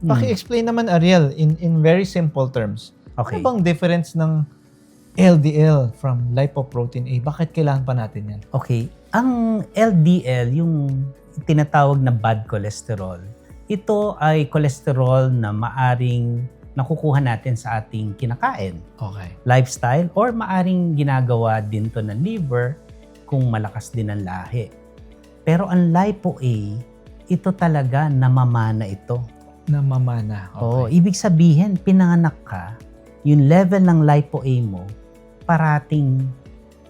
Paki-explain naman, Ariel, in very simple terms. Okay. Ano bang difference ng LDL from lipoprotein A? Bakit kailangan pa natin yan? Okay. Ang LDL, yung tinatawag na bad cholesterol, ito ay cholesterol na maaring nakukuha natin sa ating kinakain, Okay. lifestyle, or maaring ginagawa din to ng liver kung malakas din ang lahi. Pero ang Lipo-A, ito talaga namamana ito. Namamana. Oo, Okay. ibig sabihin, pinanganak ka, yung level ng Lipo-A mo, parating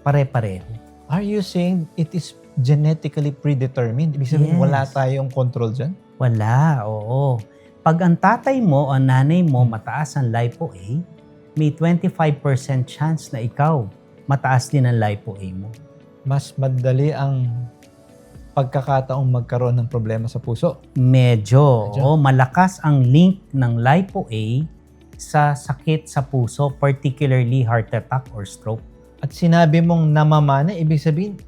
pare-pareho. Are you saying it is genetically predetermined? Ibig sabihin, Yes. wala tayong control dyan? Wala, oo. Pag ang tatay mo o nanay mo mataas ang Lipo-A, may 25% chance na ikaw mataas din ang Lipo-A mo. Mas madali ang pagkakataong magkaroon ng problema sa puso. Medyo. Medyo. Oo, malakas ang link ng Lipo-A sa sakit sa puso, particularly heart attack or stroke. At sinabi mong namamana, ibig sabihin,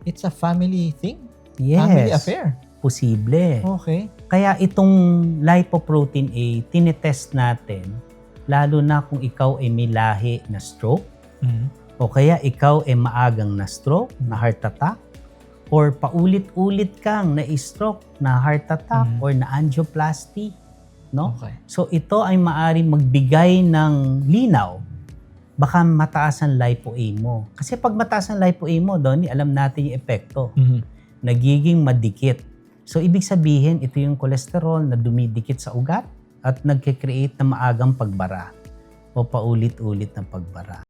it's a family thing? Yes. Family affair? Posible. Okay. Kaya itong lipoprotein A, tinetest natin, lalo na kung ikaw ay may lahi na stroke, o kaya ikaw ay maagang na stroke, na heart attack, or paulit-ulit kang na-stroke, na heart attack, or na angioplasty. No? Okay. So ito ay maaring magbigay ng linaw. Baka mataas ang Lipo-A mo. Kasi pag mataas ang Lipo-A mo, Donnie, alam natin yung epekto. Nagiging madikit. So ibig sabihin, ito yung cholesterol na dumidikit sa ugat at nagkikreate ng maagang pagbara o paulit-ulit na pagbara.